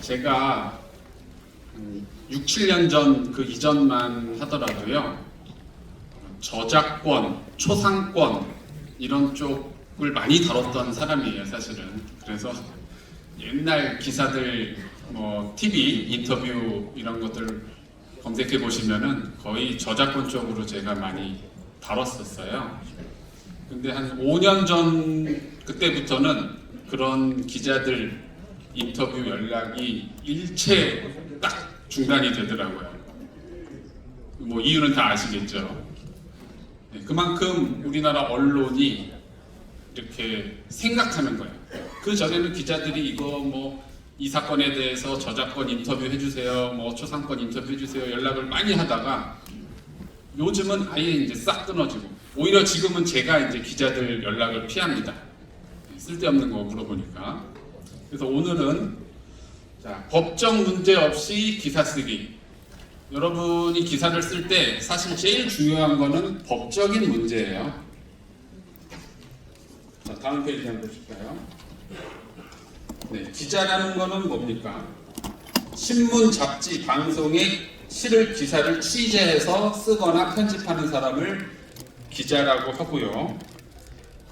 제가 6, 7년 전 그 이전만 하더라도요. 저작권, 초상권 이런 쪽을 많이 다뤘던 사람이에요, 사실은. 그래서 옛날 기사들, TV 인터뷰 이런 것들 검색해 보시면은 거의 저작권 쪽으로 제가 많이 다뤘었어요. 근데 한 5년 전 그때부터는 그런 기자들 인터뷰 연락이 일체 딱 중단이 되더라고요. 이유는 다 아시겠죠. 그만큼 우리나라 언론이 이렇게 생각하는 거예요. 그 전에는 기자들이 이거 이 사건에 대해서 저작권 인터뷰 해주세요, 초상권 인터뷰 해주세요 연락을 많이 하다가 요즘은 아예 이제 싹 끊어지고 오히려 지금은 제가 이제 기자들 연락을 피합니다. 쓸데없는 거 물어보니까. 그래서 오늘은 법적 문제 없이 기사 쓰기. 여러분이 기사를 쓸 때 사실 제일 중요한 거는 법적인 문제예요. 자, 다음 페이지 한번 보실까요? 네, 기자라는 거는 뭡니까? 신문, 잡지, 방송에 실을 기사를 취재해서 쓰거나 편집하는 사람을 기자라고 하고요.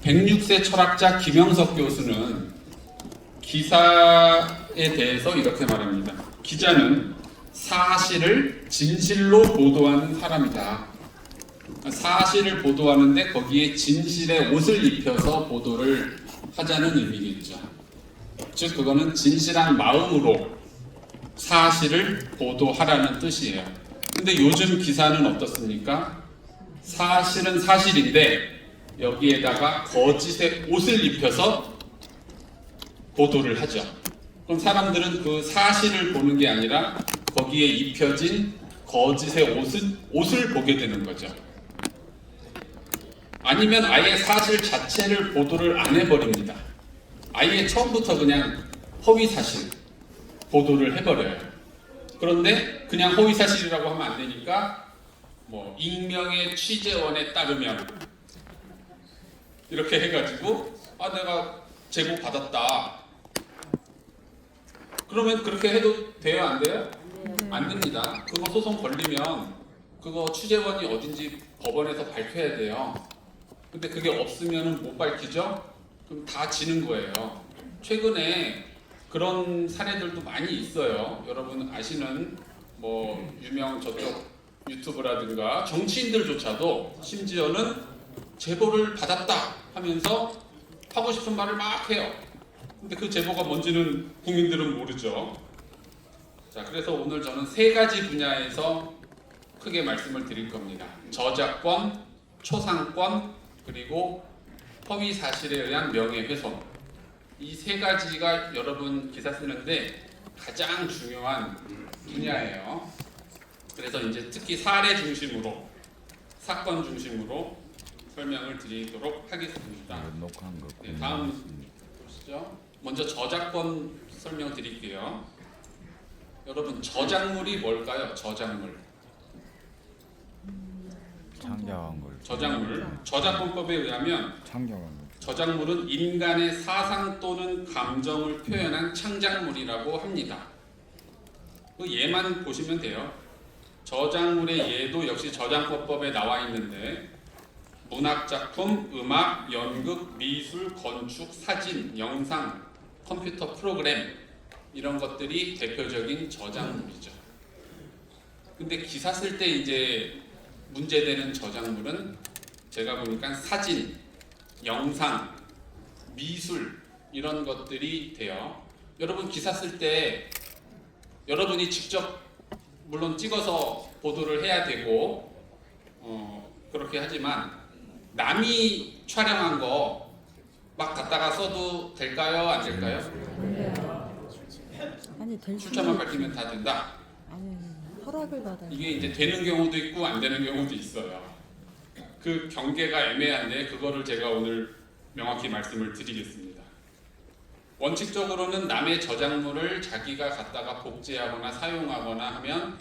106세 철학자 김영석 교수는 기사에 대해서 이렇게 말합니다. 기자는 사실을 진실로 보도하는 사람이다. 사실을 보도하는데 거기에 진실의 옷을 입혀서 보도를 하자는 의미겠죠. 즉 그거는 진실한 마음으로 사실을 보도하라는 뜻이에요. 근데 요즘 기사는 어떻습니까? 사실은 사실인데 여기에다가 거짓의 옷을 입혀서 보도를 하죠. 그럼 사람들은 그 사실을 보는 게 아니라 거기에 입혀진 거짓의 옷을 보게 되는 거죠. 아니면 아예 사실 자체를 보도를 안 해버립니다. 아예 처음부터 그냥 허위 사실 보도를 해버려요. 그런데 그냥 허위 사실이라고 하면 안 되니까 익명의 취재원에 따르면 이렇게 해가지고 내가 제보 받았다. 그러면 그렇게 해도 돼요, 안 돼요? 안 됩니다. 그거 소송 걸리면 그거 취재원이 어딘지 법원에서 밝혀야 돼요. 근데 그게 없으면 못 밝히죠? 그럼 다 지는 거예요. 최근에 그런 사례들도 많이 있어요. 여러분 아시는 유명 저쪽 유튜브라든가 정치인들조차도 심지어는 제보를 받았다 하면서 하고 싶은 말을 막 해요. 근데 그 제보가 뭔지는 국민들은 모르죠. 자, 그래서 오늘 저는 세 가지 분야에서 크게 말씀을 드릴 겁니다. 저작권, 초상권, 그리고 허위 사실에 의한 명예훼손. 이 세 가지가 여러분 기사 쓰는데 가장 중요한 분야예요. 그래서 이제 특히 사례 중심으로, 사건 중심으로 설명을 드리도록 하겠습니다. 네, 다음 보시죠. 먼저 저작권 설명드릴게요. 여러분 저작물이 뭘까요? 저작물. 창작한 걸. 저작물. 저작권법에 의하면 창작한 걸. 저작물은 인간의 사상 또는 감정을 표현한 창작물이라고 합니다. 그 예만 보시면 돼요. 저작물의 예도 역시 저작권법에 나와 있는데 문학작품, 음악, 연극, 미술, 건축, 사진, 영상, 컴퓨터 프로그램 이런 것들이 대표적인 저작물이죠. 근데 기사 쓸 때 이제 문제되는 저작물은 제가 보니까 사진, 영상, 미술 이런 것들이 돼요. 여러분 기사 쓸 때 여러분이 직접 물론 찍어서 보도를 해야 되고 그렇게 하지만 남이 촬영한 거 막 갖다가 써도 될까요? 안 될까요? 아니 될 출처만 밝히면 다 된다. 아니 허락을 받아야 이게 이제 되는 경우도 있고 안 되는 경우도 있어요. 그 경계가 애매한데 그거를 제가 오늘 명확히 말씀을 드리겠습니다. 원칙적으로는 남의 저작물을 자기가 갖다가 복제하거나 사용하거나 하면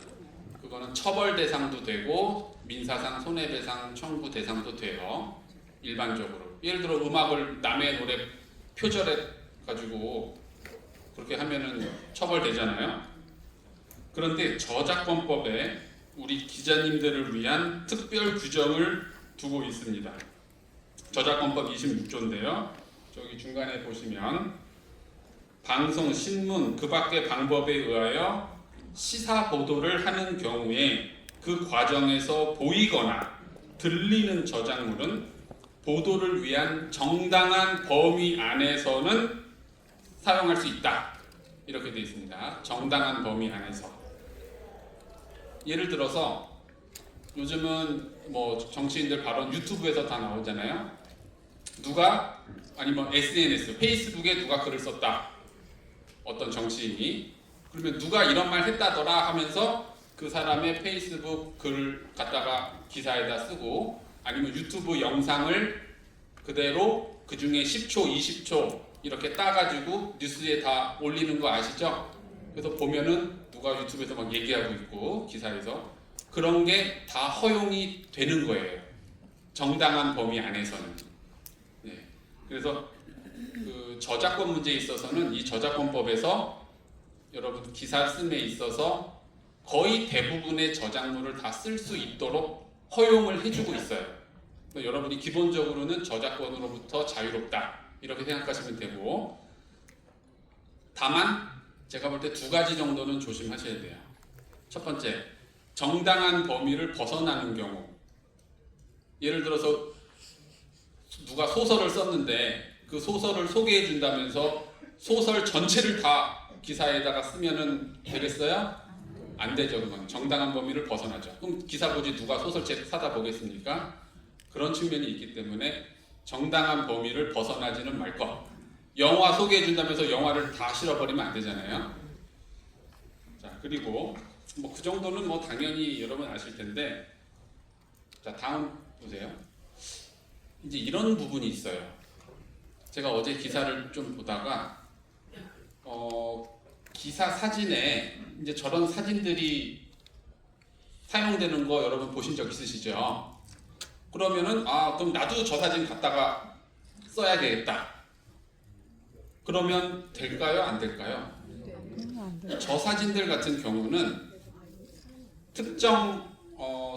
그거는 처벌 대상도 되고 민사상 손해배상 청구 대상도 돼요. 일반적으로. 예를 들어 음악을 남의 노래 표절해 가지고 그렇게 하면은 처벌되잖아요. 그런데 저작권법에 우리 기자님들을 위한 특별 규정을 두고 있습니다. 저작권법 26조인데요. 저기 중간에 보시면 방송, 신문, 그 밖의 방법에 의하여 시사 보도를 하는 경우에 그 과정에서 보이거나 들리는 저작물은 보도를 위한 정당한 범위 안에서는 사용할 수 있다. 이렇게 되어 있습니다. 정당한 범위 안에서. 예를 들어서 요즘은 뭐 정치인들 발언 유튜브에서 다 나오잖아요. 누가 아니면 SNS, 페이스북에 누가 글을 썼다. 어떤 정치인이 그러면 누가 이런 말 했다더라 하면서 그 사람의 페이스북 글을 갖다가 기사에다 쓰고 아니면 유튜브 영상을 그대로 그 중에 10초, 20초 이렇게 따가지고 뉴스에 다 올리는 거 아시죠? 그래서 보면은 누가 유튜브에서 막 얘기하고 있고 기사에서 그런 게 다 허용이 되는 거예요. 정당한 범위 안에서는. 네. 그래서 그 저작권 문제에 있어서는 이 저작권법에서 여러분 기사 쓴에 있어서 거의 대부분의 저작물을 다 쓸 수 있도록 허용을 해주고 있어요. 그러니까 여러분이 기본적으로는 저작권으로부터 자유롭다 이렇게 생각하시면 되고 다만 제가 볼 때 두 가지 정도는 조심하셔야 돼요. 첫 번째, 정당한 범위를 벗어나는 경우. 예를 들어서 누가 소설을 썼는데 그 소설을 소개해 준다면서 소설 전체를 다 기사에다가 쓰면은 되겠어요? 안 되죠. 그건 정당한 범위를 벗어나죠. 그럼 기사 보지 누가 소설책 사다 보겠습니까? 그런 측면이 있기 때문에 정당한 범위를 벗어나지는 말 것. 영화 소개해 준다면서 영화를 다 실어버리면 안 되잖아요. 자, 그리고 뭐 그 정도는 뭐 당연히 여러분 아실 텐데, 자 다음 보세요. 이제 이런 부분이 있어요. 제가 어제 기사를 좀 보다가 기사 사진에 이제 저런 사진들이 사용되는 거 여러분 보신 적 있으시죠? 그러면은 그럼 나도 저 사진 갖다가 써야 되겠다. 그러면 될까요? 안 될까요? 저 사진들 같은 경우는 특정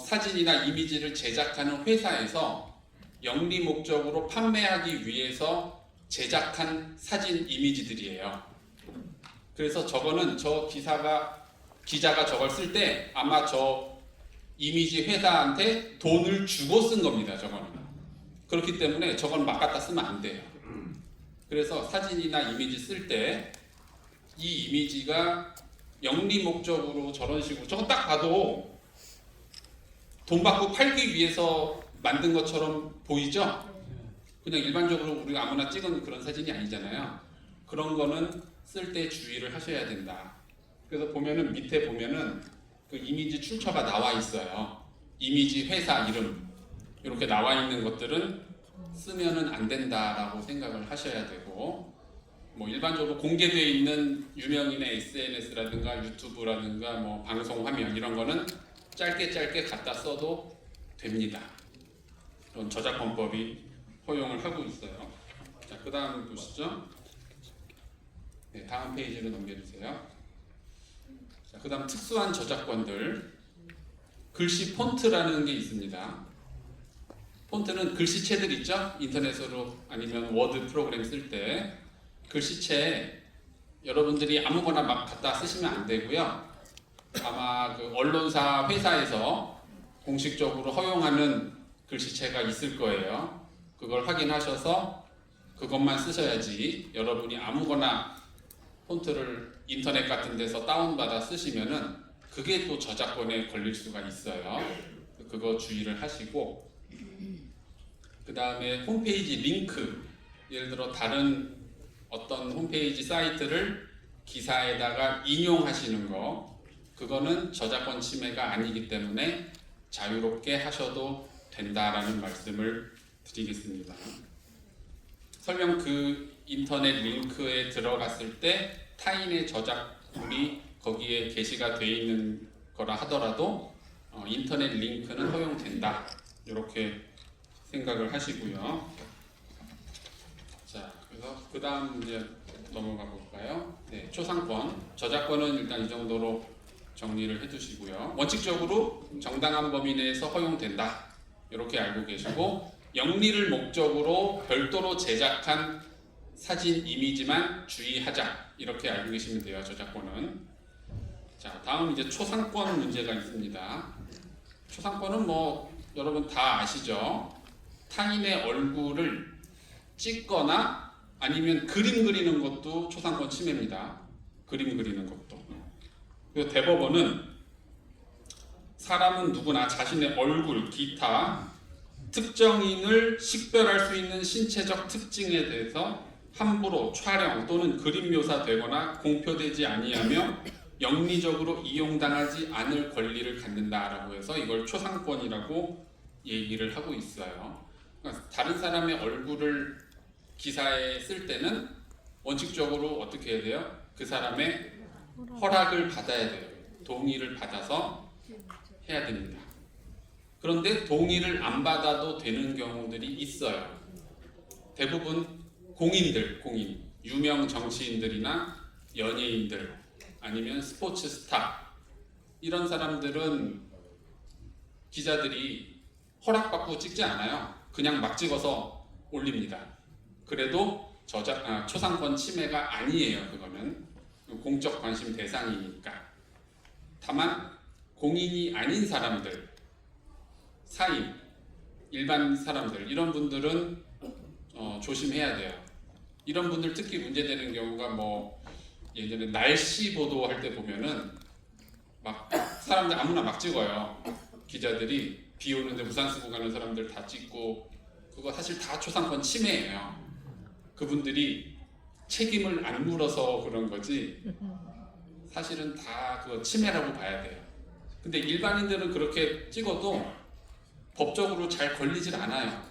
사진이나 이미지를 제작하는 회사에서 영리 목적으로 판매하기 위해서 제작한 사진 이미지들이에요. 그래서 저거는 저 기자가 저걸 쓸 때 아마 저 이미지 회사한테 돈을 주고 쓴 겁니다. 저거는. 그렇기 때문에 저건 막 갖다 쓰면 안 돼요. 그래서 사진이나 이미지 쓸 때 이 이미지가 영리 목적으로 저런 식으로 저거 딱 봐도 돈 받고 팔기 위해서 만든 것처럼 보이죠? 그냥 일반적으로 우리가 아무나 찍은 그런 사진이 아니잖아요. 그런 거는 쓸 때 주의를 하셔야 된다. 그래서 보면은 밑에 보면은 그 이미지 출처가 나와 있어요. 이미지 회사 이름 이렇게 나와 있는 것들은 쓰면은 안 된다라고 생각을 하셔야 되고, 뭐 일반적으로 공개되어 있는 유명인의 SNS라든가 유튜브라든가 뭐 방송 화면 이런 거는 짧게 갖다 써도 됩니다. 그런 저작권법이 허용을 하고 있어요. 자, 그 다음 보시죠. 네, 다음 페이지로 넘겨주세요. 자, 그 다음 특수한 저작권들. 글씨 폰트라는 게 있습니다. 폰트는 글씨체들 있죠? 인터넷으로 아니면 워드 프로그램 쓸 때 글씨체 여러분들이 아무거나 막 갖다 쓰시면 안 되고요. 아마 그 언론사 회사에서 공식적으로 허용하는 글씨체가 있을 거예요. 그걸 확인하셔서 그것만 쓰셔야지 여러분이 아무거나 폰트를 인터넷 같은 데서 다운받아 쓰시면은 그게 또 저작권에 걸릴 수가 있어요. 그거 주의를 하시고, 그 다음에 홈페이지 링크, 예를 들어 다른 어떤 홈페이지 사이트를 기사에다가 인용하시는 거, 그거는 저작권 침해가 아니기 때문에 자유롭게 하셔도 된다라는 말씀을 드리겠습니다. 설령 그 인터넷 링크에 들어갔을 때 타인의 저작물이 거기에 게시가 되어 있는 거라 하더라도 인터넷 링크는 허용된다. 이렇게 생각을 하시고요. 자, 그래서 그 다음 이제 넘어가 볼까요? 네, 초상권, 저작권은 일단 이 정도로 정리를 해두시고요. 원칙적으로 정당한 범위 내에서 허용된다. 이렇게 알고 계시고 영리를 목적으로 별도로 제작한 사진 이미지만 주의하자. 이렇게 알고 계시면 돼요. 저작권은. 자, 다음 이제 초상권 문제가 있습니다. 초상권은 뭐 여러분 다 아시죠? 타인의 얼굴을 찍거나 아니면 그림 그리는 것도 초상권 침해입니다. 그림 그리는 것도. 그래서 대법원은 사람은 누구나 자신의 얼굴, 기타, 특정인을 식별할 수 있는 신체적 특징에 대해서 함부로 촬영 또는 그림 묘사되거나 공표되지 아니하며 영리적으로 이용당하지 않을 권리를 갖는다라고 해서 이걸 초상권이라고 얘기를 하고 있어요. 그러니까 다른 사람의 얼굴을 기사에 쓸 때는 원칙적으로 어떻게 해야 돼요? 그 사람의 허락을 받아야 돼요. 동의를 받아서 해야 됩니다. 그런데 동의를 안 받아도 되는 경우들이 있어요. 대부분 공인들, 유명 정치인들이나 연예인들 아니면 스포츠 스타 이런 사람들은 기자들이 허락받고 찍지 않아요. 그냥 막 찍어서 올립니다. 그래도 초상권 침해가 아니에요. 그거는 공적 관심 대상이니까. 다만 공인이 아닌 사람들, 사임, 일반 사람들 이런 분들은 조심해야 돼요. 이런 분들 특히 문제되는 경우가 뭐 예전에 날씨 보도할 때 보면은 막 사람들 아무나 막 찍어요. 기자들이 비 오는데 우산 쓰고 가는 사람들 다 찍고 그거 사실 다 초상권 침해예요. 그분들이 책임을 안 물어서 그런 거지 사실은 다 그거 침해라고 봐야 돼요. 근데 일반인들은 그렇게 찍어도 법적으로 잘 걸리질 않아요.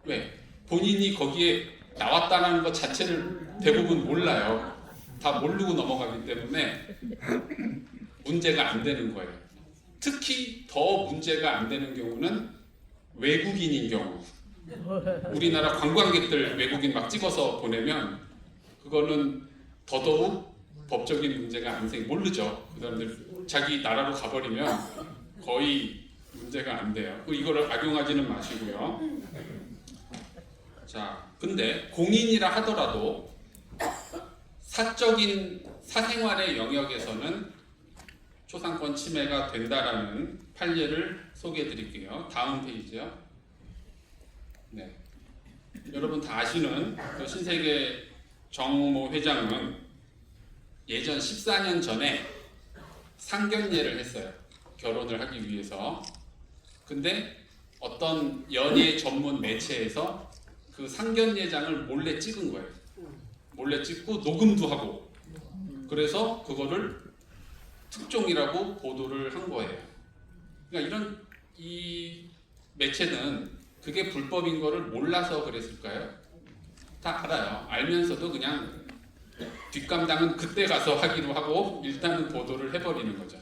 왜? 본인이 거기에 나왔다는 것 자체를 대부분 몰라요. 다 모르고 넘어가기 때문에 문제가 안 되는 거예요. 특히 더 문제가 안 되는 경우는 외국인인 경우. 우리나라 관광객들 외국인 막 찍어서 보내면 그거는 더더욱 법적인 문제가 안 모르죠. 그 사람들 자기 나라로 가버리면 거의 문제가 안 돼요. 이거를 악용하지는 마시고요. 자, 근데 공인이라 하더라도 사적인 사생활의 영역에서는 초상권 침해가 된다라는 판례를 소개해 드릴게요. 다음 페이지요. 네. 여러분 다 아시는 그 신세계 정모 회장은 예전 14년 전에 상견례를 했어요. 결혼을 하기 위해서. 근데 어떤 연예 전문 매체에서 그 상견례장을 몰래 찍은 거예요. 몰래 찍고 녹음도 하고. 그래서 그거를 특종이라고 보도를 한 거예요. 그러니까 이 매체는 그게 불법인 거를 몰라서 그랬을까요? 다 알아요. 알면서도 그냥 뒷감당은 그때 가서 하기로 하고 일단은 보도를 해버리는 거죠.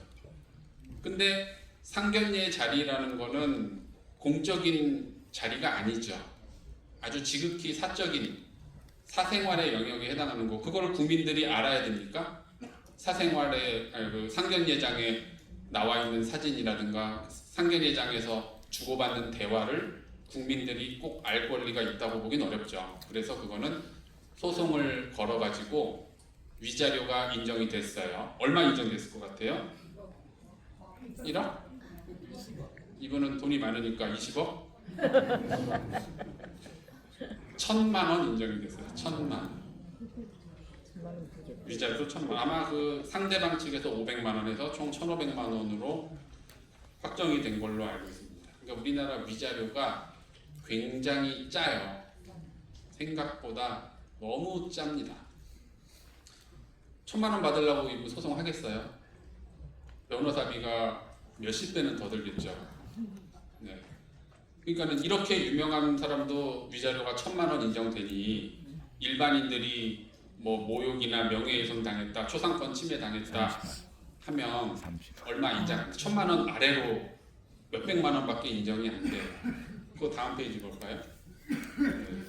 근데 상견례 자리라는 거는 공적인 자리가 아니죠. 아주 지극히 사적인 사생활의 영역에 해당하는 거. 그걸 국민들이 알아야 됩니까? 사생활의 그 상견례장에 나와 있는 사진이라든가 상견례장에서 주고받는 대화를 국민들이 꼭 알 권리가 있다고 보긴 어렵죠. 그래서 그거는 소송을 걸어가지고 위자료가 인정이 됐어요. 얼마 인정됐을 것 같아요? 1억? 이분은 돈이 많으니까 20억? 1,000만 원 인정이 됐어요. 1,000만 원. 위자료도 1,000만 원. 아마 그 상대방 측에서 500만 원에서 총 1,500만 원으로 확정이 된 걸로 알고 있습니다. 그러니까 우리나라 위자료가 굉장히 짜요. 생각보다 너무 짭니다. 1,000만 원 받으려고 이분 소송하겠어요? 변호사비가 몇십 배는 더 들겠죠. 네. 그러니까는 이렇게 유명한 사람도 위자료가 1,000만 원 인정되니 일반인들이 뭐 모욕이나 명예훼손 당했다, 초상권 침해 당했다 하면 얼마 인정 안 돼. 1,000만 원 아래로 몇백만 원밖에 인정이 안 돼요. 그거 다음 페이지 볼까요? 네.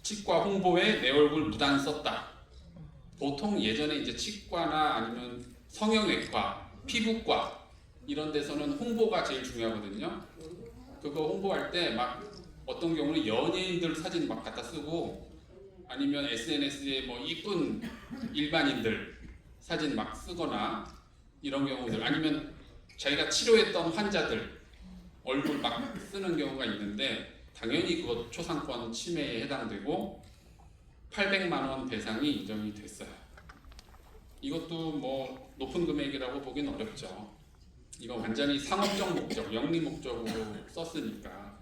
치과 홍보에 내 얼굴 무단 썼다. 보통 예전에 이제 치과나 아니면 성형외과, 피부과 이런 데서는 홍보가 제일 중요하거든요. 그거 홍보할 때 막 어떤 경우는 연예인들 사진 막 갖다 쓰고 아니면 SNS에 뭐 이쁜 일반인들 사진 막 쓰거나 이런 경우들 아니면 자기가 치료했던 환자들 얼굴 막 쓰는 경우가 있는데 당연히 그것 초상권 침해에 해당되고 800만 원 배상이 인정이 됐어요. 이것도 뭐 높은 금액이라고 보긴 어렵죠. 이거 완전히 상업적 목적, 영리 목적으로 썼으니까.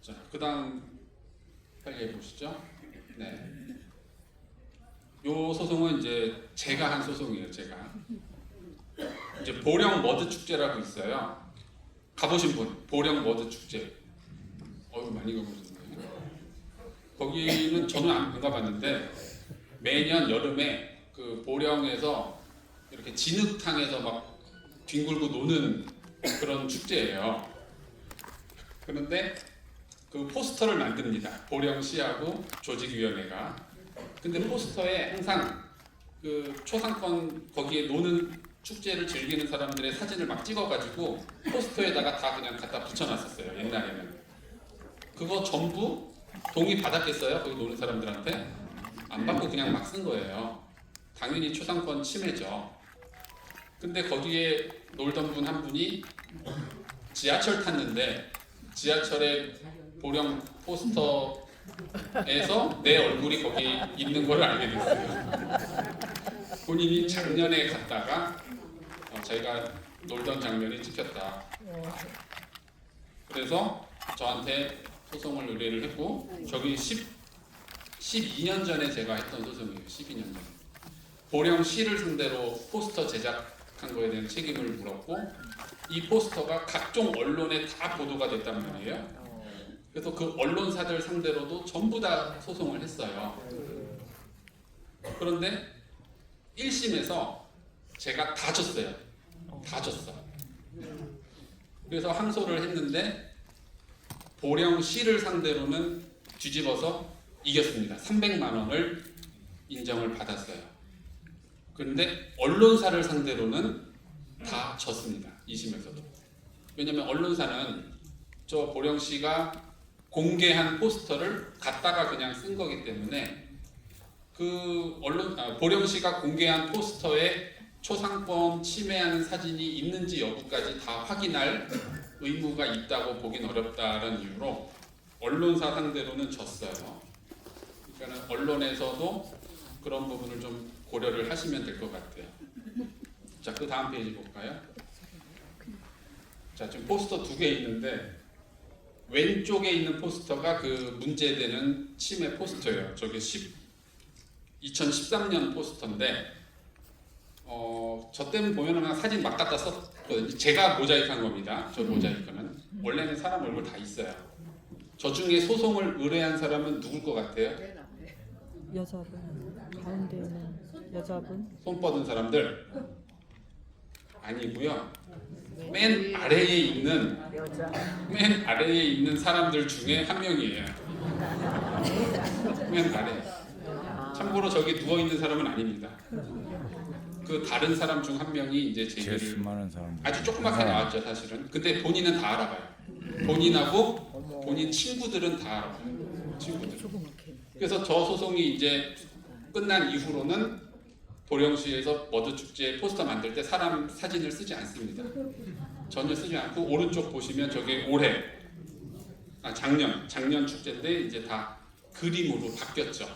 자, 그다음 빨리 해보시죠. 네. 요 소송은 이제 제가 한 소송이에요. 제가 이제 보령 머드 축제라고 있어요. 가보신 분? 보령 머드 축제. 많이 가보셨네요. 거기는 저는 안 가봤는데 매년 여름에 그 보령에서 이렇게 진흙탕에서 막 뒹굴고 노는 그런 축제예요. 그런데 그 포스터를 만듭니다. 보령시하고 조직위원회가. 근데 포스터에 항상 그 초상권 거기에 노는 축제를 즐기는 사람들의 사진을 막 찍어가지고 포스터에다가 다 그냥 갖다 붙여놨었어요. 옛날에는. 그거 전부 동의 받았겠어요? 거기 노는 사람들한테? 안 받고 그냥 막 쓴 거예요. 당연히 초상권 침해죠. 근데 거기에 놀던 분 한 분이 지하철 탔는데 지하철에 보령 포스터에서 내 얼굴이 거기 있는 걸 알게 됐어요. 본인이 작년에 갔다가 자기가 놀던 장면이 찍혔다. 그래서 저한테 소송을 의뢰를 했고 저기 12년 전에 제가 했던 소송이에요. 12년 전에. 보령시를 상대로 포스터 제작한 거에 대한 책임을 물었고 이 포스터가 각종 언론에 다 보도가 됐단 말이에요. 그래서 그 언론사들 상대로도 전부 다 소송을 했어요. 그런데 1심에서 제가 다 졌어요. 다 졌어. 그래서 항소를 했는데 보령시를 상대로는 뒤집어서 이겼습니다. 300만 원을 인정을 받았어요. 그런데 언론사를 상대로는 다 졌습니다. 2심에서도. 왜냐하면 언론사는 저 보령시가 공개한 포스터를 갖다가 그냥 쓴 거기 때문에 그 보령시가 공개한 포스터에 초상권 침해하는 사진이 있는지 여부까지 다 확인할 의무가 있다고 보긴 어렵다는 이유로 언론사 상대로는 졌어요. 그러니까 언론에서도 그런 부분을 좀 고려를 하시면 될 것 같아요. 자, 그 다음 페이지 볼까요? 자, 지금 포스터 2개 있는데 왼쪽에 있는 포스터가 그 문제되는 침해 포스터예요. 저게 2013년 포스터인데 저 때는 보면은 그냥 사진 막 갖다 썼거든요. 제가 모자이크한 겁니다. 저 모자이크는 원래는 사람 얼굴 다 있어요. 저 중에 소송을 의뢰한 사람은 누굴 것 같아요? 여자분 가운데 있는 여자분 손 뻗은 사람들 아니고요. 맨 아래에 있는 사람들 중에 한 명이에요. 맨 아래. 참고로 저기 누워 있는 사람은 아닙니다. 그 다른 사람 중 한 명이 이제 제일 수많은 사람 아주 조그맣게 나왔죠 사실은. 근데 본인은 다 알아봐요. 본인하고 본인 친구들은 다 알아봐요. 친구들. 그래서 저 소송이 이제 끝난 이후로는 보령시에서 머드 축제 포스터 만들 때 사람 사진을 쓰지 않습니다. 전혀 쓰지 않고 오른쪽 보시면 저게 올해 작년 축제인데 이제 다 그림으로 바뀌었죠.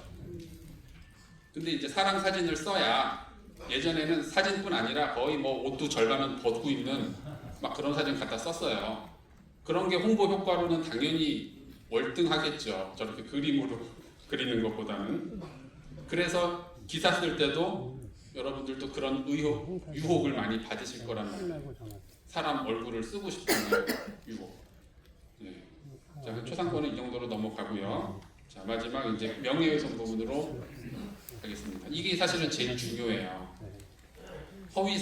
근데 이제 사람 사진을 써야 예전에는 사진뿐 아니라 거의 뭐 옷도 절반은 벗고 있는 막 그런 사진 갖다 썼어요. 그런 게 홍보 효과로는 당연히 월등하겠죠. 저렇게 그림으로 그리는 것보다는. 그래서 기사 쓸 때도 여러분들도 그런 유혹을 많이 받으실 거란 말이에요. 사람 얼굴을 쓰고 싶은 유혹. 네. 자, 초상권은 이 정도로 넘어가고요. 자, 마지막 이제 명예훼손 부분으로 하겠습니다. 이게 사실은 제일 중요해요. 허위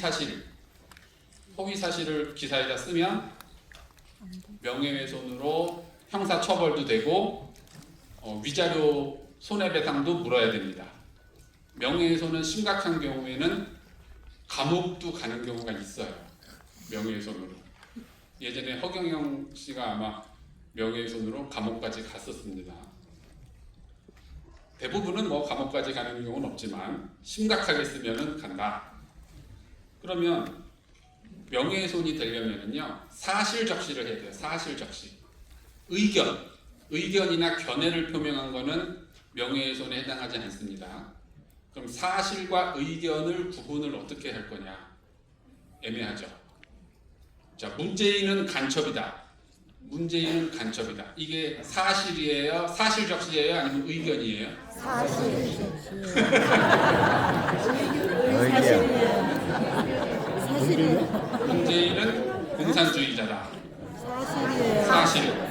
사실을 기사에다 쓰면 명예훼손으로 형사 처벌도 되고 위자료 손해배상도 물어야 됩니다. 명예훼손은 심각한 경우에는 감옥도 가는 경우가 있어요. 명예훼손으로. 예전에 허경영 씨가 아마 명예훼손으로 감옥까지 갔었습니다. 대부분은 뭐 감옥까지 가는 경우는 없지만 심각하게 쓰면은 간다. 그러면 명예훼손이 되려면은요 사실적시를 해야 돼요. 사실적시. 의견이나 견해를 표명한 거는 명예훼손에 해당하지 않습니다. 그럼 사실과 의견을 구분을 어떻게 할 거냐? 애매하죠. 자, 문재인은 간첩이다. 문재인은 간첩이다. 이게 사실이에요? 사실적시예요? 아니면 의견이에요? 사실이에요. 문재인은 공산주의자다. 사실이에요. 사실.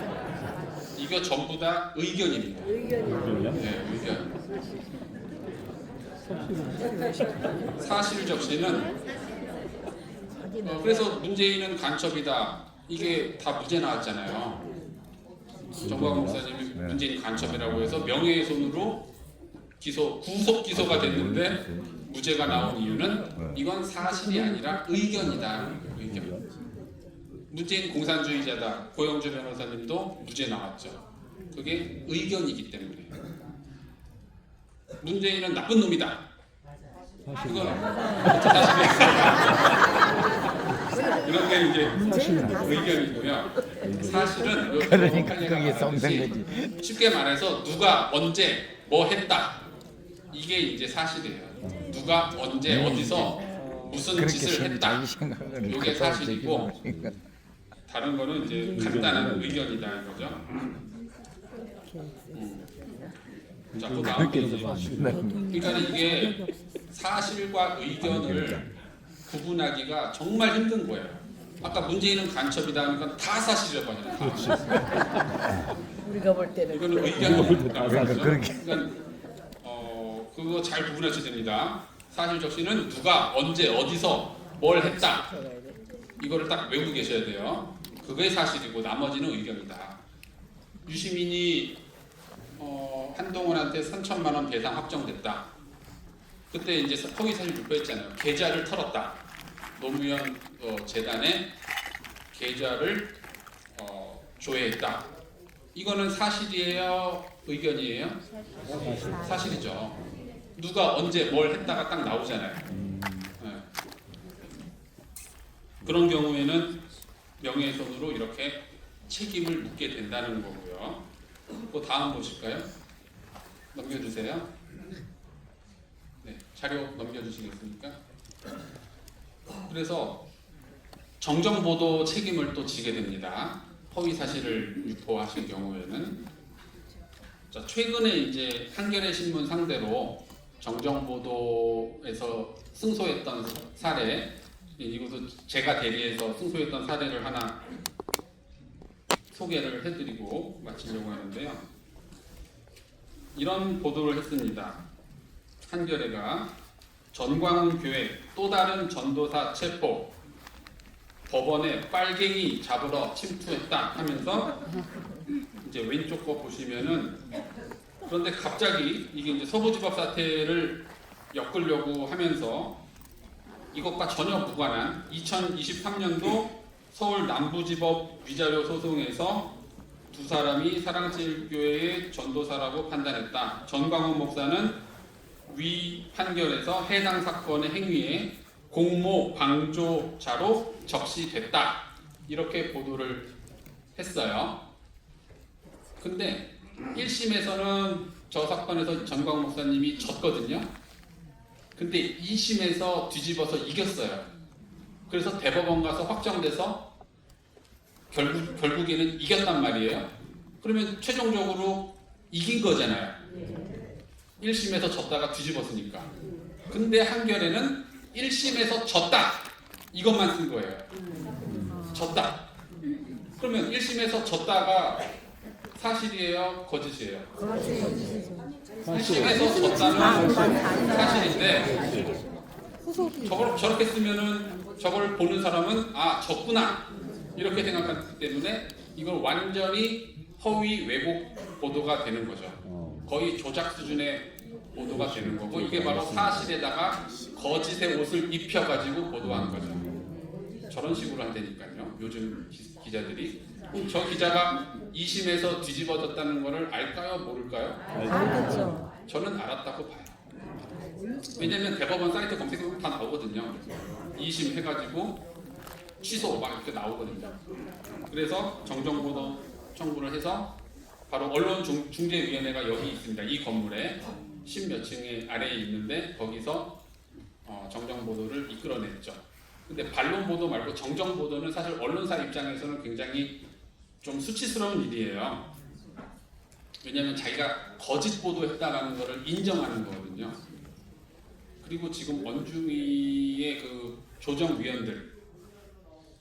이거 전부 다 의견입니다. 네, 의견. 사실적시는 그래서 문재인은 간첩이다. 이게 다 무죄 나왔잖아요. 정광훈 목사님이 문재인 간첩이라고 해서 명예훼손으로 구속 기소가 됐는데 무죄가 나온 이유는 이건 사실이 아니라 의견이다. 의견. 문재인 공산주의자다. 고영주 변호사님도 무죄 나왔죠. 그게 의견이기 때문에. 문재인은 나쁜 놈이다. 그건 이런 게 이제 의견이고요. 사실은 그러니까 그게 썩는 거지. 쉽게 말해서 누가 언제 뭐 했다. 이게 이제 사실이에요. 누가 언제 어디서 무슨 그렇게 짓을 했다. 자기 생각을 이게 갖다 사실이고 얘기하니까. 다른 거는 이제 간단한 의견이다 이거죠. 자, 그 다음 그렇게 페이지. 해서 안 된다는 그러니까 이게 사실과 의견을 구분하기가 정말 힘든 거예요. 아까 문재인은 간첩이다 하니까 다 사실이라고 하잖아요. 우리가 볼 때는 이거는 의견이니까. 그러니까 그렇게. 그러니까 그거 잘 구분하셔야 됩니다. 사실적시는 누가 언제 어디서 뭘 했다. 이거를 딱 외우고 계셔야 돼요. 그게 사실이고 나머지는 의견이다. 유시민이 한동훈한테 3천만 원 배상 확정됐다. 그때 이제 허위사실 유포했잖아요. 계좌를 털었다. 노무현 재단에 계좌를 조회했다. 이거는 사실이에요? 의견이에요? 사실이죠. 누가 언제 뭘 했다가 딱 나오잖아요. 네. 그런 경우에는 명예훼손으로 이렇게 책임을 묻게 된다는 거고요. 그 다음 보실까요? 넘겨주세요. 네, 자료 넘겨주시겠습니까? 그래서 정정보도 책임을 또 지게 됩니다. 허위 사실을 유포하신 경우에는. 자, 최근에 이제 한겨레 신문 상대로 정정보도에서 승소했던 사례, 이것도 제가 대리해서 승소했던 사례를 하나 소개를 해드리고 마치려고 하는데요. 이런 보도를 했습니다. 한겨레가 전광훈 교회 또 다른 전도사 체포, 법원에 빨갱이 잡으러 침투했다 하면서 이제 왼쪽 거 보시면은 그런데 갑자기 이게 이제 서부지법 사태를 엮으려고 하면서 이것과 전혀 무관한 2023년도 서울 남부지법 위자료 소송에서 두 사람이 사랑제일교회의 전도사라고 판단했다. 전광훈 목사는 위 판결에서 해당 사건의 행위에 공모 방조자로 적시됐다. 이렇게 보도를 했어요. 근데 1심에서는 저 사건에서 전광훈 목사님이 졌거든요. 근데 2심에서 뒤집어서 이겼어요. 그래서 대법원 가서 확정돼서 결국에는 이겼단 말이에요. 그러면 최종적으로 이긴 거잖아요. 1심에서 졌다가 뒤집었으니까. 근데 한겨레는 1심에서 졌다. 이것만 쓴 거예요. 졌다. 그러면 1심에서 졌다가 사실이에요? 거짓이에요? 1심에서 졌다는 사실인데 저렇게 쓰면은 저걸 보는 사람은 아 졌구나 이렇게 생각하기 때문에 이걸 완전히 허위 왜곡 보도가 되는 거죠. 거의 조작 수준의 보도가 되는 거고 이게 바로 사실에다가 거짓의 옷을 입혀가지고 보도하는 거죠. 저런 식으로 한다니까요. 요즘 기자들이 저 기자가 2심에서 뒤집어졌다는 거를 알까요? 모를까요? 알겠죠. 저는 알았다고 봐요. 왜냐면 대법원 사이트 검색하면 다 나오거든요. 2심 해가지고 취소 막 이렇게 나오거든요. 그래서 정정보도 청구를 해서 바로 언론중재위원회가 여기 있습니다. 이 건물에 10몇 층의 아래에 있는데 거기서 정정보도를 이끌어냈죠. 근데 반론보도 말고 정정보도는 사실 언론사 입장에서는 굉장히 좀 수치스러운 일이에요. 왜냐하면 자기가 거짓 보도했다라는 것을 인정하는 거거든요. 그리고 지금 원중위의 그 조정위원들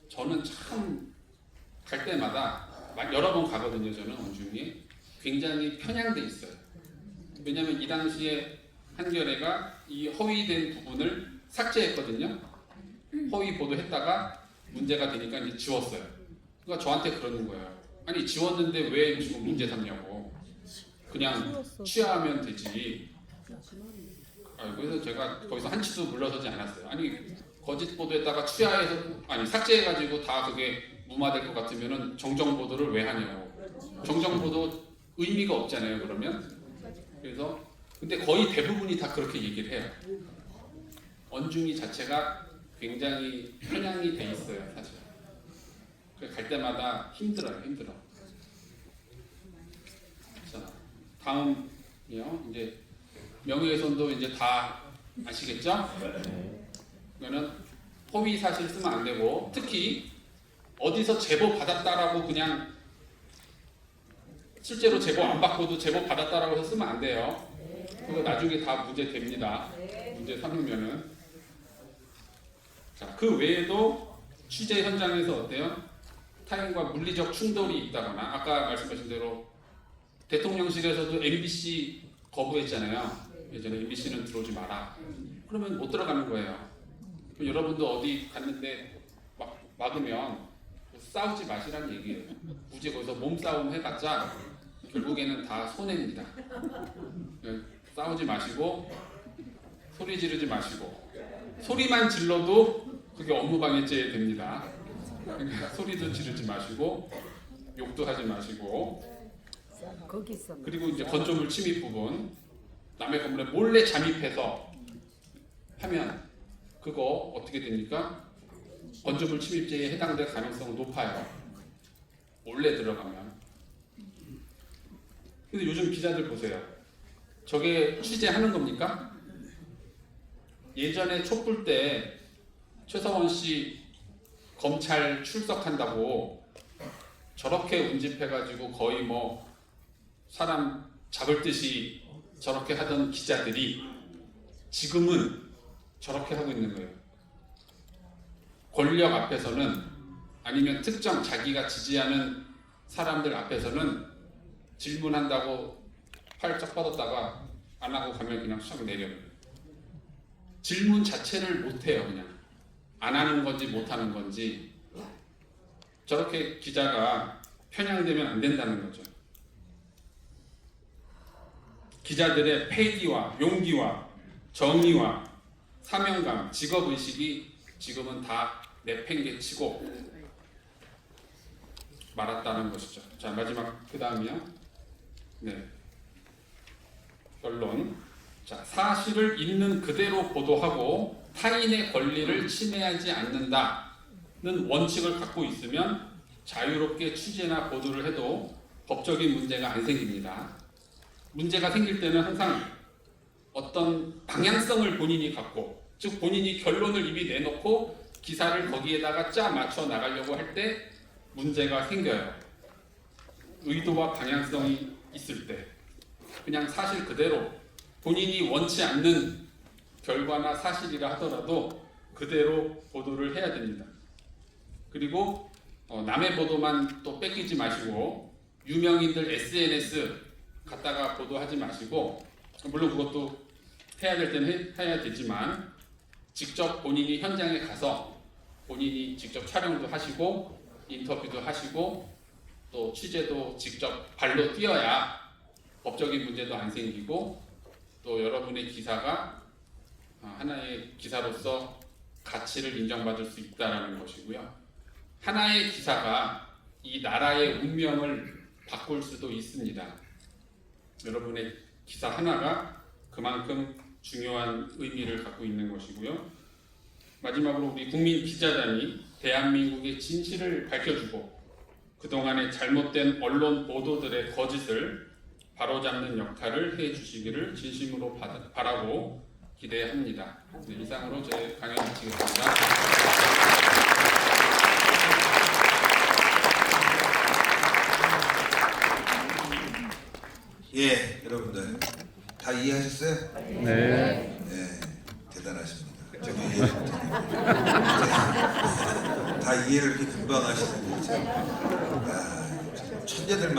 저는 참 갈 때마다 여러 번 가거든요. 저는 원중위에 굉장히 편향돼 있어요. 왜냐하면 이 당시에 한겨레가 이 허위된 부분을 삭제했거든요. 허위 보도했다가 문제가 되니까 이제 지웠어요. 그러니까 저한테 그러는 거예요. 아니 지웠는데 왜 지금 문제 삼냐고. 그냥 취하하면 되지. 그래서 제가 거기서 한치도 물러서지 않았어요. 아니 거짓 보도에다가 취하해서 아니 삭제해가지고 다 그게 무마될 것 같으면은 정정 보도를 왜 하냐고. 정정 보도 의미가 없잖아요. 그러면 그래서 근데 거의 대부분이 다 그렇게 얘기를 해요. 원중이 자체가 굉장히 편향이 돼 있어요, 사실. 갈 때마다 힘들어요. 자, 다음이요. 이제 명예훼손도 이제 다 아시겠죠? 이거는 허위 사실 쓰면 안 되고 특히 어디서 제보 받았다라고 그냥 실제로 제보 안 받고도 제보 받았다라고 해서 쓰면 안 돼요. 그거 나중에 다 문제 됩니다. 문제 삼으면은. 자, 그 외에도 취재 현장에서 어때요? 타인과 물리적 충돌이 있다거나 아까 말씀하신 대로 대통령실에서도 MBC 거부했잖아요. 예전에 MBC는 들어오지 마라. 그러면 못 들어가는 거예요. 여러분도 어디 갔는데 막으면 싸우지 마시라는 얘기예요. 굳이 거기서 몸싸움 해봤자 결국에는 다 손해입니다. 싸우지 마시고 소리 지르지 마시고 소리만 질러도 그게 업무방해죄 됩니다. 그러니까 소리도 지르지 마시고 욕도 하지 마시고 그리고 이제 건조물 침입 부분 남의 건물에 몰래 잠입해서 하면 그거 어떻게 됩니까? 건조물 침입죄에 해당될 가능성은 높아요. 몰래 들어가면. 근데 요즘 기자들 보세요. 저게 취재하는 겁니까? 예전에 촛불 때 최서원 씨 검찰 출석한다고 저렇게 운집해가지고 거의 뭐 사람 잡을 듯이 저렇게 하던 기자들이 지금은 저렇게 하고 있는 거예요. 권력 앞에서는 아니면 특정 자기가 지지하는 사람들 앞에서는 질문한다고 팔짝 뻗었다가 안 하고 가면 그냥 싹 내려요. 질문 자체를 못해요. 그냥 안 하는 건지 못 하는 건지. 저렇게 기자가 편향되면 안 된다는 거죠. 기자들의 패기와 용기와 정의와 사명감, 직업의식이 지금은 다 내팽개치고 말았다는 것이죠. 자, 마지막 그 다음이요. 네. 결론. 자, 사실을 있는 그대로 보도하고 타인의 권리를 침해하지 않는다는 원칙을 갖고 있으면 자유롭게 취재나 보도를 해도 법적인 문제가 안 생깁니다. 문제가 생길 때는 항상 어떤 방향성을 본인이 갖고, 즉 본인이 결론을 이미 내놓고 기사를 거기에다가 짜 맞춰 나가려고 할 때 문제가 생겨요. 의도와 방향성이 있을 때 그냥 사실 그대로 본인이 원치 않는 결과나 사실이라 하더라도 그대로 보도를 해야 됩니다. 그리고 남의 보도만 또 뺏기지 마시고 유명인들 SNS 갖다가 보도하지 마시고, 물론 그것도 해야 될 때는 해야 되지만 직접 본인이 현장에 가서 본인이 직접 촬영도 하시고 인터뷰도 하시고 또 취재도 직접 발로 뛰어야 법적인 문제도 안 생기고 또 여러분의 기사가 하나의 기사로서 가치를 인정받을 수 있다는 것이고요. 하나의 기사가 이 나라의 운명을 바꿀 수도 있습니다. 여러분의 기사 하나가 그만큼 중요한 의미를 갖고 있는 것이고요. 마지막으로 우리 국민 기자단이 대한민국의 진실을 밝혀주고 그동안의 잘못된 언론 보도들의 거짓을 바로잡는 역할을 해주시기를 진심으로 바라고 기대합니다. 네, 이상으로 제 강연 마치겠습니다. 예, 여러분들 다 이해하셨어요? 네. 네, 대단하십니다. 저기 다 이해를 이렇게 금방 하시는 게 참, 천재들